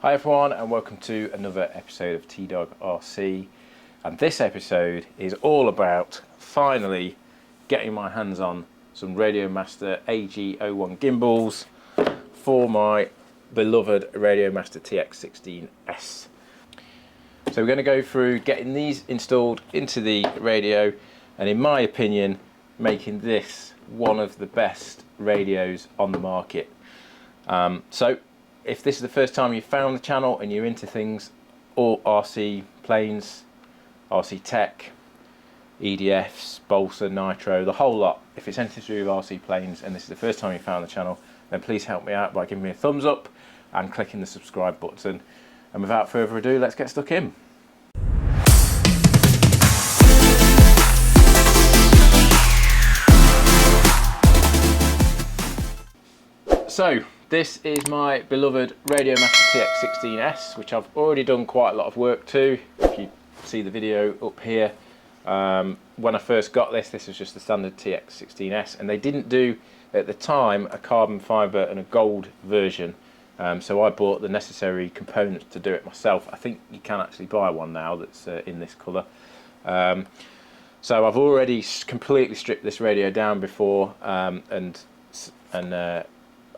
Hi everyone, and welcome to another episode of T-Dog RC, and this episode is all about finally getting my hands on some Radiomaster AG01 gimbals for my beloved Radiomaster TX16S. So we're going to go through getting these installed into the radio, and in my opinion making this one of the best radios on the market. So if this is the first time you've found the channel and you're into things, all RC planes, RC tech, EDFs, balsa, nitro, the whole lot, if it's anything to do with RC planes and this is the first time you found the channel, then please help me out by giving me a thumbs up and clicking the subscribe button. And without further ado, let's get stuck in. So this is my beloved Radiomaster TX16S, which I've already done quite a lot of work to. If you see the video up here, when I first got this was just the standard TX16S, and they didn't do at the time a carbon fibre and a gold version, so I bought the necessary components to do it myself. I think you can actually buy one now that's in this colour. So I've already completely stripped this radio down before and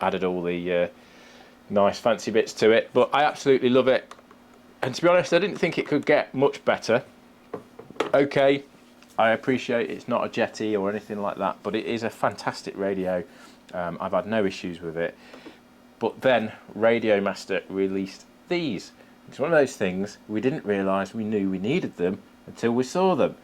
added all the nice fancy bits to it, but I absolutely love it, and to be honest I didn't think it could get much better. Okay, I appreciate it's not a jetty or anything like that, but it is a fantastic radio. I've had no issues with it. But then Radiomaster released these. It's one of those things we didn't realise we knew we needed them until we saw them.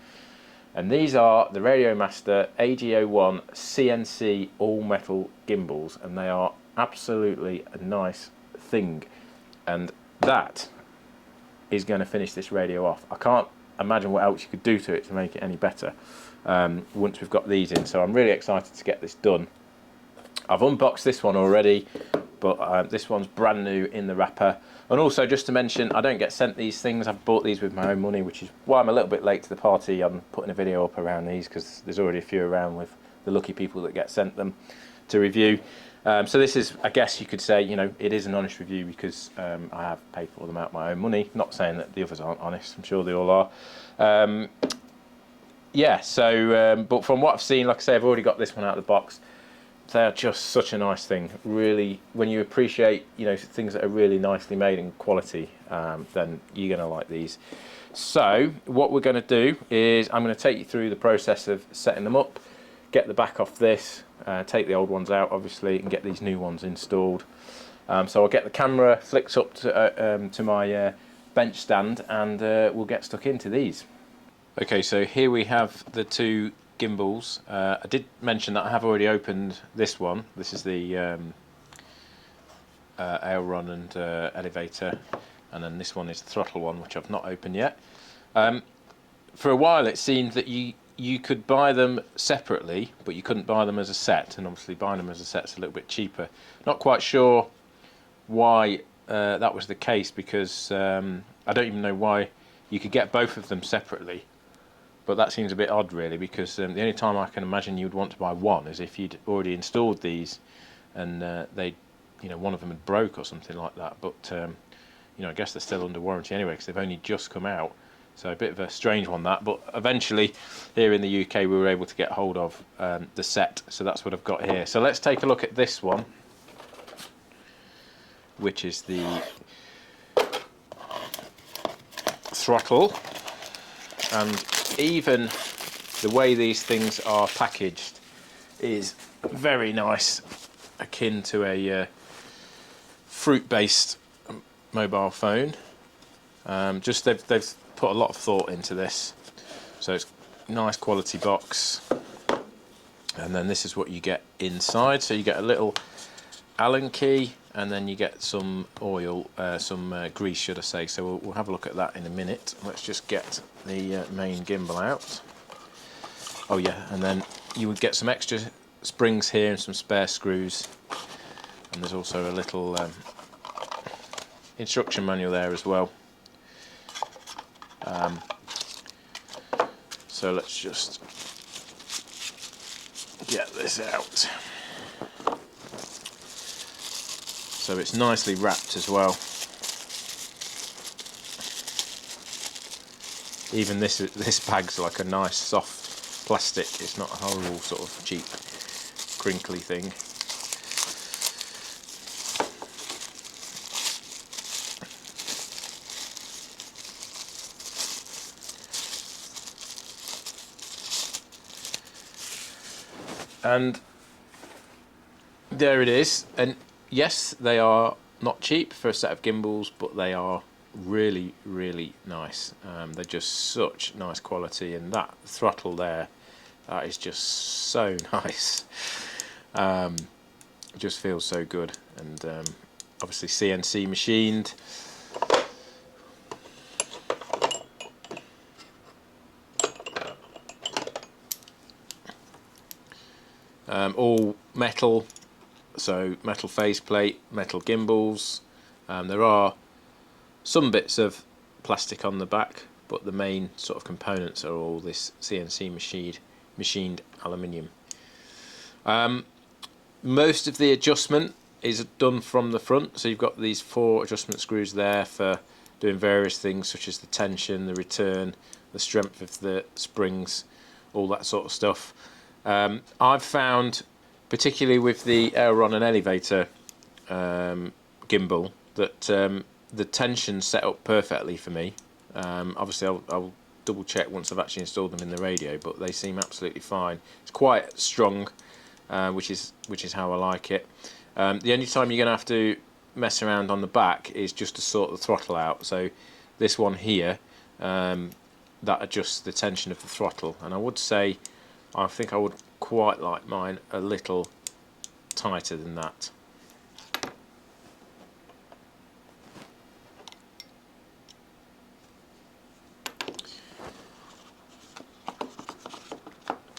And these are the Radiomaster AG01 CNC all-metal gimbals, and they are absolutely a nice thing. And that is going to finish this radio off. I can't imagine what else you could do to it to make it any better once we've got these in. So I'm really excited to get this done. I've unboxed this one already, but this one's brand new in the wrapper. And also, just to mention, I don't get sent these things. I've bought these with my own money, which is why I'm a little bit late to the party. I'm putting a video up around these because there's already a few around with the lucky people that get sent them to review. So this is, I guess you could say, you know, it is an honest review because I have paid for them out of my own money. Not saying that the others aren't honest, I'm sure they all are. Yeah, so, but from what I've seen, like I say, I've already got this one out of the box. They are just such a nice thing. Really, when you appreciate, you know, things that are really nicely made and quality, then you're going to like these. So what we're going to do is I'm going to take you through the process of setting them up, get the back off this, take the old ones out obviously, and get these new ones installed. So I'll get the camera flicked up to my bench stand, and we'll get stuck into these. Okay, so here we have the two gimbals. I did mention that I have already opened this one. This is the aileron and elevator, and then this one is the throttle one, which I've not opened yet. For a while it seemed that you could buy them separately, but you couldn't buy them as a set, and obviously buying them as a set's a little bit cheaper. Not quite sure why that was the case, because I don't even know why you could get both of them separately. But that seems a bit odd, really, because the only time I can imagine you'd want to buy one is if you'd already installed these and they, you know, one of them had broke or something like that. But you know, I guess they're still under warranty anyway because they've only just come out. So a bit of a strange one, that. But eventually, here in the UK, we were able to get hold of the set. So that's what I've got here. So let's take a look at this one, which is the throttle. And even the way these things are packaged is very nice, akin to a fruit-based mobile phone. Just they've put a lot of thought into this, so it's a nice quality box. And then this is what you get inside. So you get a little Allen key, and then you get some oil, some grease, should I say. So we'll have a look at that in a minute. Let's just get the main gimbal out. Oh yeah, and then you would get some extra springs here and some spare screws. And there's also a little instruction manual there as well. So let's just get this out. So it's nicely wrapped as well. Even this bag's like a nice soft plastic. It's not a horrible sort of cheap crinkly thing. And there it is. And yes, they are not cheap for a set of gimbals, but they are really, really nice. They're just such nice quality, and that throttle there, that is just so nice. It just feels so good, and obviously CNC machined. All metal, so metal faceplate, metal gimbals. There are some bits of plastic on the back, but the main sort of components are all this CNC machined aluminium. Most of the adjustment is done from the front, so you've got these 4 adjustment screws there for doing various things such as the tension, the return, the strength of the springs, all that sort of stuff. I've found, particularly with the aileron and elevator gimbal, that the tension's set up perfectly for me. Obviously I'll double check once I've actually installed them in the radio, but they seem absolutely fine. It's quite strong, which is how I like it. The only time you're going to have to mess around on the back is just to sort the throttle out. So this one here, that adjusts the tension of the throttle, and I would say I think I would quite like mine a little tighter than that.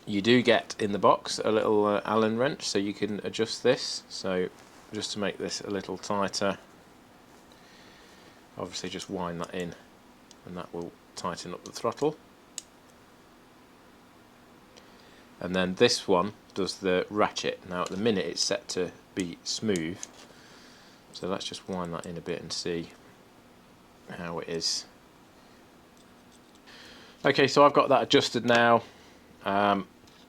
You do get in the box a little Allen wrench, so you can adjust this. So just to make this a little tighter, obviously just wind that in, and that will tighten up the throttle. And then this one does the ratchet. Now at the minute it's set to be smooth, so let's just wind that in a bit and see how it is. Okay, so I've got that adjusted now.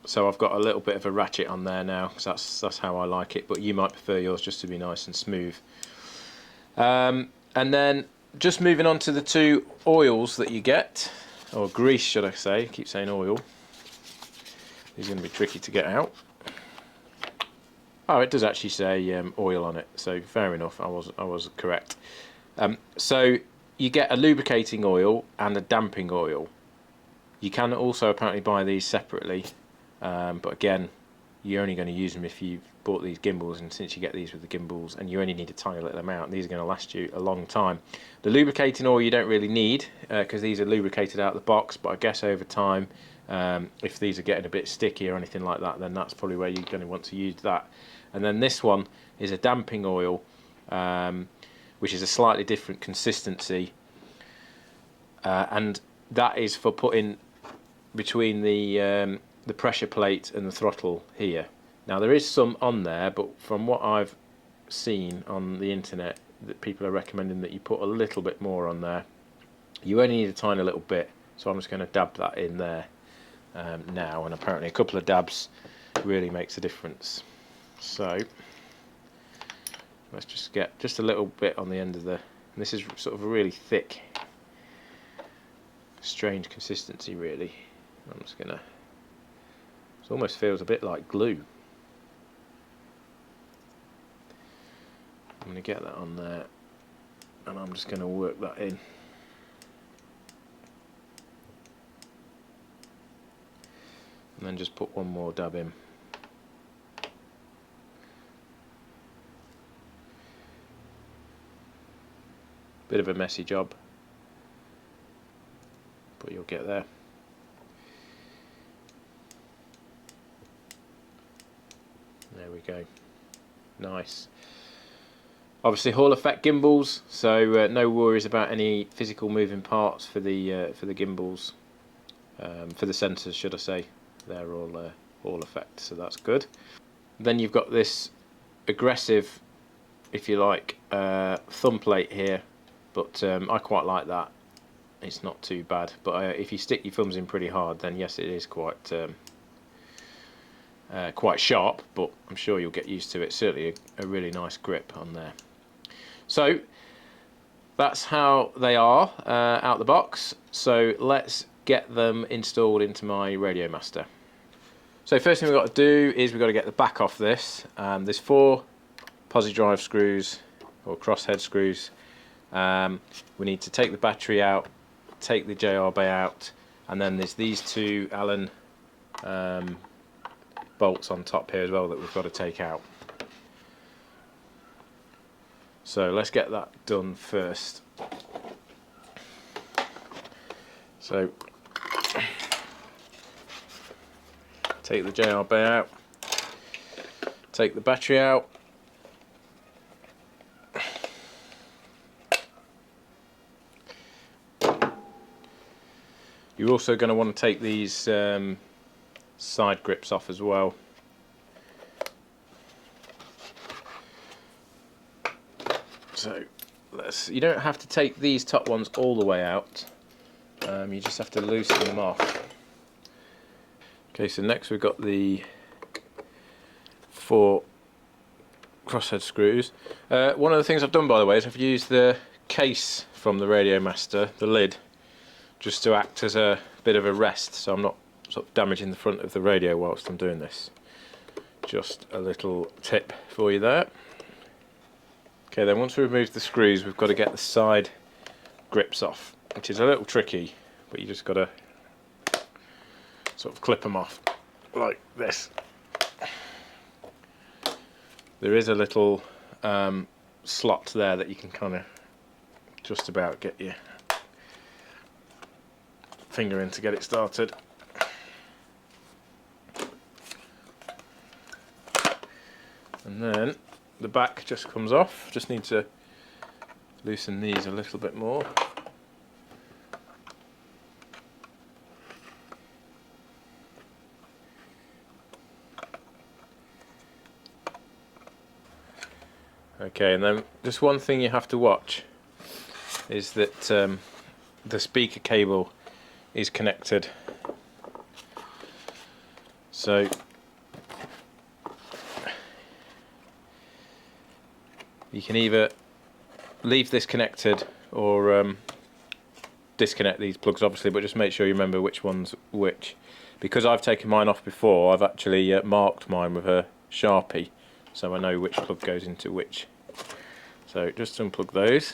So I've got a little bit of a ratchet on there now, because that's how I like it, but you might prefer yours just to be nice and smooth. And then just moving on to the 2 oils that you get, or grease should I say, I keep saying oil. These are going to be tricky to get out. Oh, it does actually say oil on it, so fair enough, I was correct. So you get a lubricating oil and a damping oil. You can also apparently buy these separately, but again, you're only going to use them if you've bought these gimbals, and since you get these with the gimbals, and you only need a tiny little amount, these are going to last you a long time. The lubricating oil you don't really need, because these are lubricated out of the box, but I guess over time, if these are getting a bit sticky or anything like that, then that's probably where you're going to want to use that. And then this one is a damping oil, which is a slightly different consistency, and that is for putting between the pressure plate and the throttle here. Now there is some on there, but from what I've seen on the internet, that people are recommending that you put a little bit more on there. You only need a tiny little bit, so I'm just going to dab that in there now, and apparently a couple of dabs really makes a difference. So let's just get just a little bit on the end of the, and this is sort of a really thick, strange consistency really. I'm just gonna, it almost feels a bit like glue. I'm gonna get that on there, and I'm just gonna work that in. And then just put one more dab in. Bit of a messy job, but you'll get there. There we go. Nice. Obviously Hall effect gimbals, so no worries about any physical moving parts for the gimbals, for the sensors should I say. They're all effect, so that's good. Then you've got this aggressive, if you like, thumb plate here, but I quite like that. it's not too bad. But if you stick your thumbs in pretty hard, then yes, it is quite quite sharp, but I'm sure you'll get used to it. Certainly a really nice grip on there. So that's how they are out the box. So let's get them installed into my Radiomaster. So first thing we've got to do is we've got to get the back off this. There's 4 posi drive screws or crosshead screws. We need to take the battery out, take the JR bay out, and then there's these 2 Allen bolts on top here as well that we've got to take out. So let's get that done first. So take the JR bay out, take the battery out, you're also going to want to take these side grips off as well. So you don't have to take these top ones all the way out, you just have to loosen them off. Okay, so next we've got the 4 crosshead screws. One of the things I've done, by the way, is I've used the case from the Radiomaster, the lid, just to act as a bit of a rest, so I'm not sort of damaging the front of the radio whilst I'm doing this. Just a little tip for you there. Okay, then once we've removed the screws, we've got to get the side grips off, which is a little tricky, but you just got to sort of clip them off like this. There is a little slot there that you can kind of just about get your finger in to get it started. And then the back just comes off. Just need to loosen these a little bit more. Okay, and then just one thing you have to watch is that the speaker cable is connected. So you can either leave this connected or disconnect these plugs, obviously, but just make sure you remember which one's which. Because I've taken mine off before, I've actually marked mine with a Sharpie, so I know which plug goes into which. So just unplug those,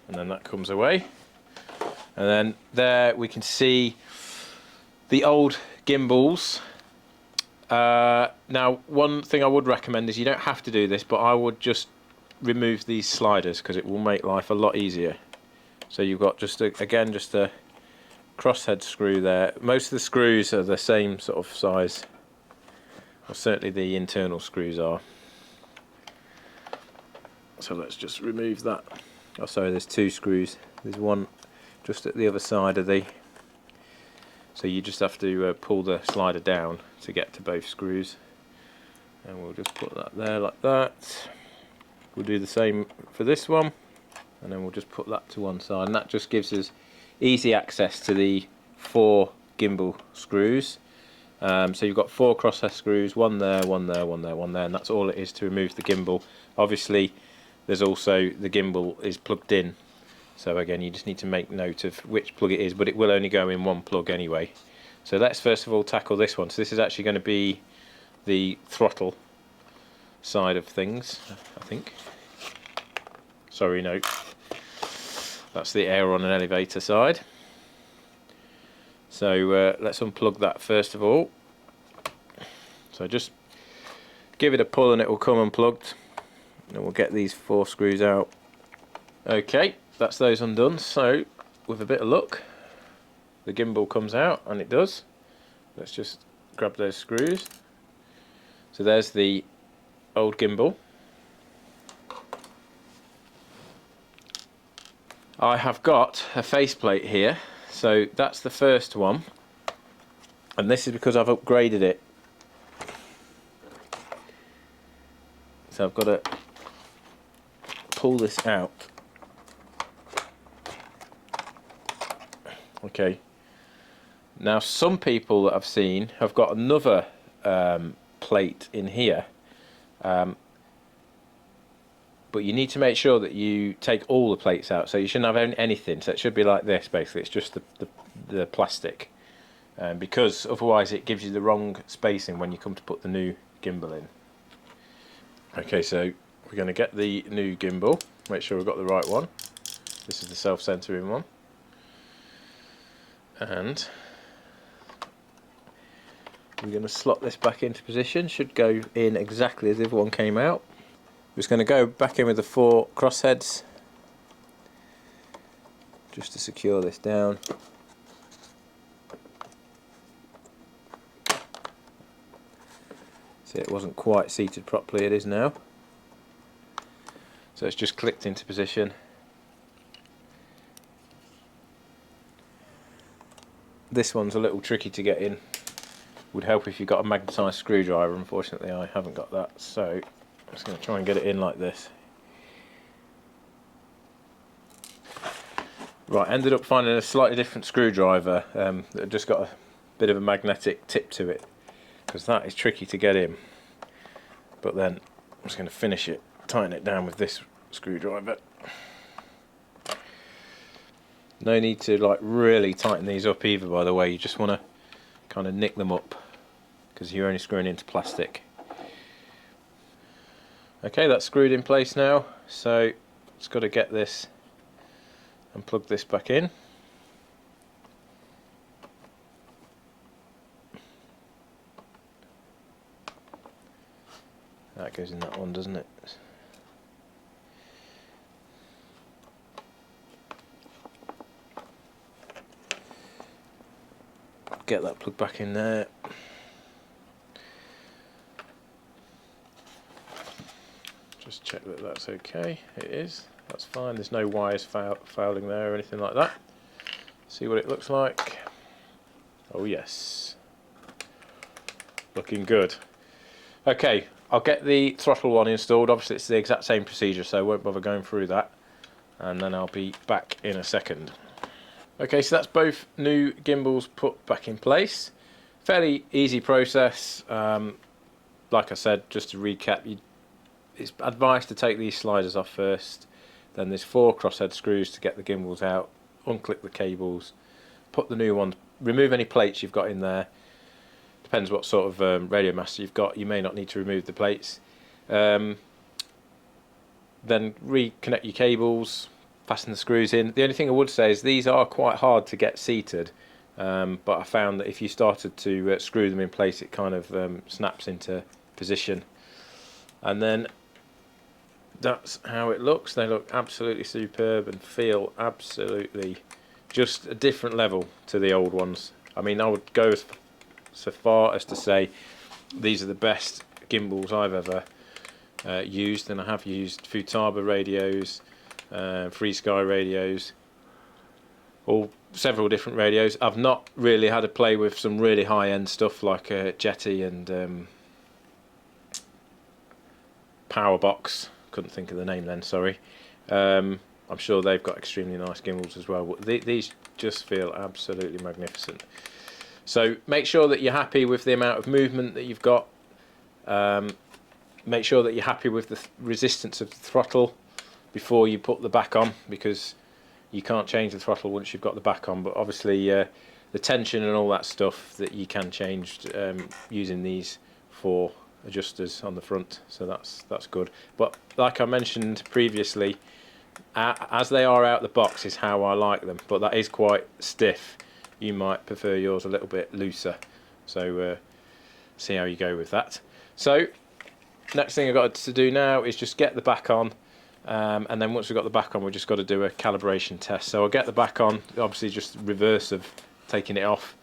and then that comes away. And then there we can see the old gimbals. Now, one thing I would recommend is you don't have to do this, but I would just remove these sliders because it will make life a lot easier. So you've got just again just a crosshead screw there. Most of the screws are the same sort of size, or certainly the internal screws are. So let's just remove that. Oh, sorry, there's 2 screws. There's one just at the other side of the. So you just have to pull the slider down to get to both screws, and we'll just put that there like that. We'll do the same for this one, and then we'll just put that to one side, and that just gives us easy access to the 4 gimbal screws. So you've got 4 crosshair screws, one there, one there, one there, one there, and that's all it is to remove the gimbal. Obviously there's also the gimbal is plugged in, so again you just need to make note of which plug it is, but it will only go in one plug anyway. So let's first of all tackle this one. So this is actually going to be the throttle side of things, I think. Sorry, no, that's the air on an elevator side. So let's unplug that first of all. So just give it a pull and it will come unplugged, and we'll get these 4 screws out. Okay, that's those undone. So with a bit of luck the gimbal comes out, and it does. Let's just grab those screws. So there's the old gimbal. I have got a faceplate here, so that's the first one, and this is because I've upgraded it. So I've got to pull this out, Okay. Now some people that I've seen have got another plate in here, but you need to make sure that you take all the plates out. So you shouldn't have anything. So it should be like this basically. It's just the plastic, because otherwise it gives you the wrong spacing when you come to put the new gimbal in. Okay, so we're going to get the new gimbal. Make sure we've got the right one. This is the self-centering one, and we're going to slot this back into position. Should go in exactly as the other one came out. We're just going to go back in with the 4 crossheads just to secure this down. See, it wasn't quite seated properly, it is now. So it's just clicked into position. This one's a little tricky to get in. Would help if you've got a magnetised screwdriver. Unfortunately I haven't got that, so I'm just going to try and get it in like this. Right, ended up finding a slightly different screwdriver that just got a bit of a magnetic tip to it, because that is tricky to get in. But then I'm just going to finish it, tighten it down with this screwdriver. No need to like really tighten these up either, by the way. You just want to kind of nick them up because you're only screwing into plastic. Okay, that's screwed in place now, so just got to get this and plug this back in. That goes in that one, doesn't it? Get that plug back in there. Just check that that's okay. It is. That's fine. There's no wires fouling there or anything like that. See what it looks like. Oh yes. Looking good. Okay, I'll get the throttle one installed. Obviously it's the exact same procedure, so I won't bother going through that. And then I'll be back in a second. Okay, so that's both new gimbals put back in place. Fairly easy process. Like I said, just to recap, it's advised to take these sliders off first. Then there's 4 crosshead screws to get the gimbals out. Unclip the cables, put the new one, remove any plates you've got in there. Depends what sort of Radiomaster you've got. You may not need to remove the plates. Then reconnect your cables. Fasten the screws in. The only thing I would say is these are quite hard to get seated, but I found that if you started to screw them in place, it kind of snaps into position. And then that's how it looks. They look absolutely superb and feel absolutely just a different level to the old ones. I mean, I would go so far as to say these are the best gimbals I've ever used, and I have used Futaba radios, Free Sky radios, all several different radios. I've not really had a play with some really high-end stuff like Jetty and Powerbox. Couldn't think of the name then, sorry. I'm sure they've got extremely nice gimbals as well, but these just feel absolutely magnificent. So make sure that you're happy with the amount of movement that you've got. Make sure that you're happy with the resistance of the throttle before you put the back on, because you can't change the throttle once you've got the back on, but obviously the tension and all that stuff that you can change using these 4 adjusters on the front, so that's good. But like I mentioned previously, as they are out the box is how I like them, but that is quite stiff. You might prefer yours a little bit looser, so see how you go with that. So next thing I've got to do now is just get the back on, and then once we've got the back on, we've just got to do a calibration test. So I'll get the back on, obviously just reverse of taking it off,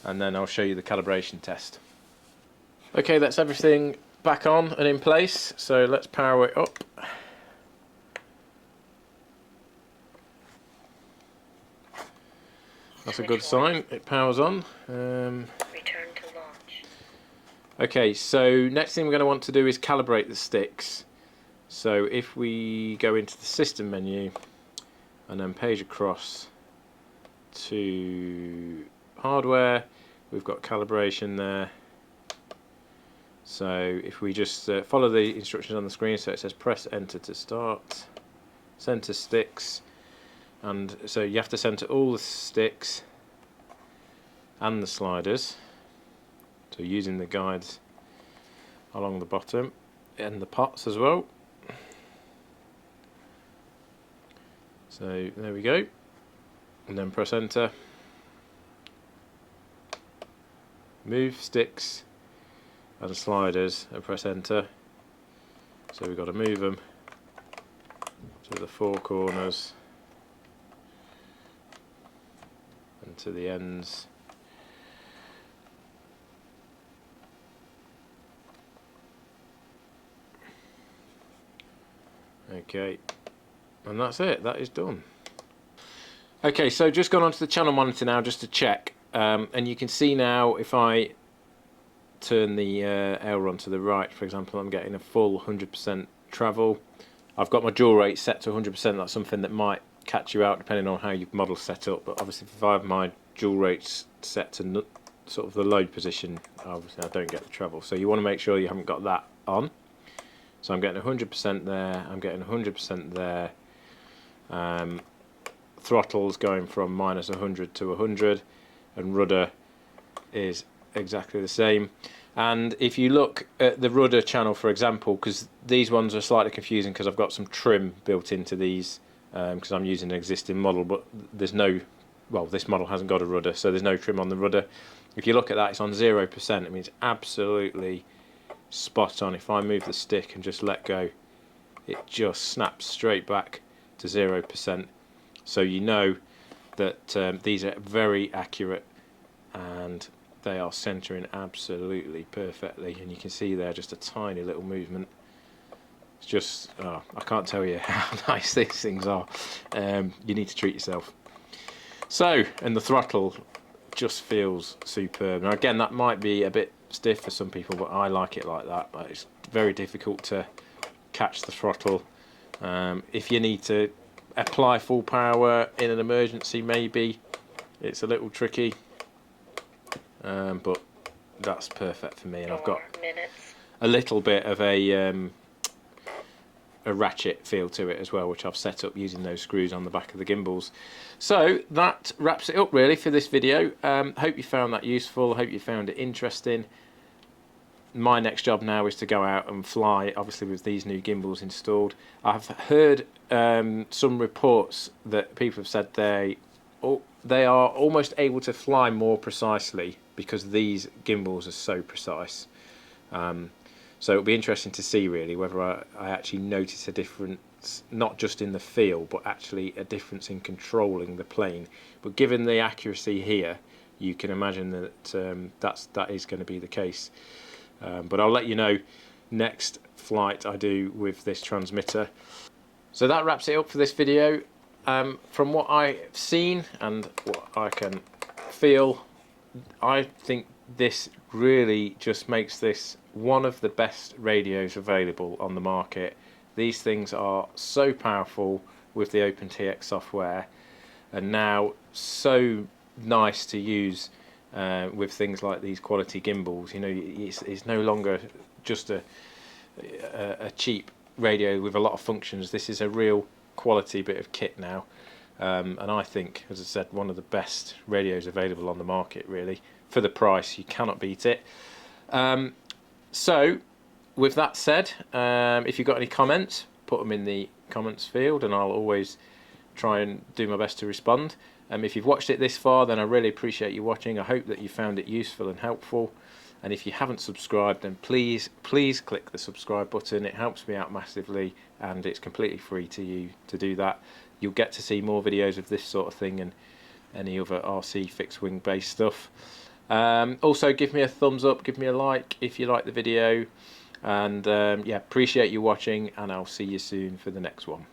and then I'll show you the calibration test. Okay, that's everything back on and in place, so let's power it up. That's a good sign, it powers on. Return to launch. Okay, so next thing we're going to want to do is calibrate the sticks. So if we go into the system menu and then page across to hardware. We've got calibration there. So if we just follow the instructions on the screen, so it says press enter to start, center sticks, and so you have to center all the sticks and the sliders, so using the guides along the bottom and the pots as well. So there we go, and then press enter, move sticks and sliders and press enter. So we've got to move them to the four corners and to the ends. Okay, and that's it, that is done. Okay, so just gone onto the channel monitor now just to check, and you can see now if I turn the aileron to the right, for example, I'm getting a full 100% travel. I've got my dual rate set to 100%. That's something that might catch you out depending on how your model's set up, but obviously if I have my dual rates set to sort of the load position, obviously I don't get the travel. So you want to make sure you haven't got that on. So I'm getting 100% there, I'm getting 100% there. Throttle's going from -100 to 100, and rudder is exactly the same. And if you look at the rudder channel, for example, because these ones are slightly confusing because I've got some trim built into these because I'm using an existing model, but there's no, well, this model hasn't got a rudder, so there's no trim on the rudder. If you look at that, it's on 0%. It means absolutely spot on. If I move the stick and just let go, it just snaps straight back to 0%. So you know that these are very accurate and they are centering absolutely perfectly, and you can see there just a tiny little movement. It's just, oh, I can't tell you how nice these things are. You need to treat yourself. So, and the throttle just feels superb. Now again, that might be a bit stiff for some people, but I like it like that. But it's very difficult to catch the throttle. If you need to apply full power in an emergency, maybe it's a little tricky. But that's perfect for me, and I've got a little bit of a ratchet feel to it as well, which I've set up using those screws on the back of the gimbals. So that wraps it up really for this video. Hope you found that useful, hope you found it interesting. My next job now is to go out and fly, obviously with these new gimbals installed. I've heard some reports that people have said they are almost able to fly more precisely because these gimbals are so precise. So it'll be interesting to see really whether I actually notice a difference, not just in the feel, but actually a difference in controlling the plane. But given the accuracy here, you can imagine that that is going to be the case. But I'll let you know next flight I do with this transmitter. So that wraps it up for this video. From what I've seen and what I can feel, I think this really just makes this one of the best radios available on the market. These things are so powerful with the OpenTX software, and now so nice to use with things like these quality gimbals. You know, it's no longer just a cheap radio with a lot of functions. This is a real quality bit of kit now, and I think, as I said, one of the best radios available on the market really. For the price, you cannot beat it. So with that said, if you've got any comments, put them in the comments field and I'll always try and do my best to respond. If you've watched it this far, then I really appreciate you watching. I hope that you found it useful and helpful, and if you haven't subscribed, then please click the subscribe button. It helps me out massively and it's completely free to you to do that. You'll get to see more videos of this sort of thing and any other RC fixed wing based stuff. Also give me a thumbs up, give me a like if you like the video, and yeah, appreciate you watching, and I'll see you soon for the next one.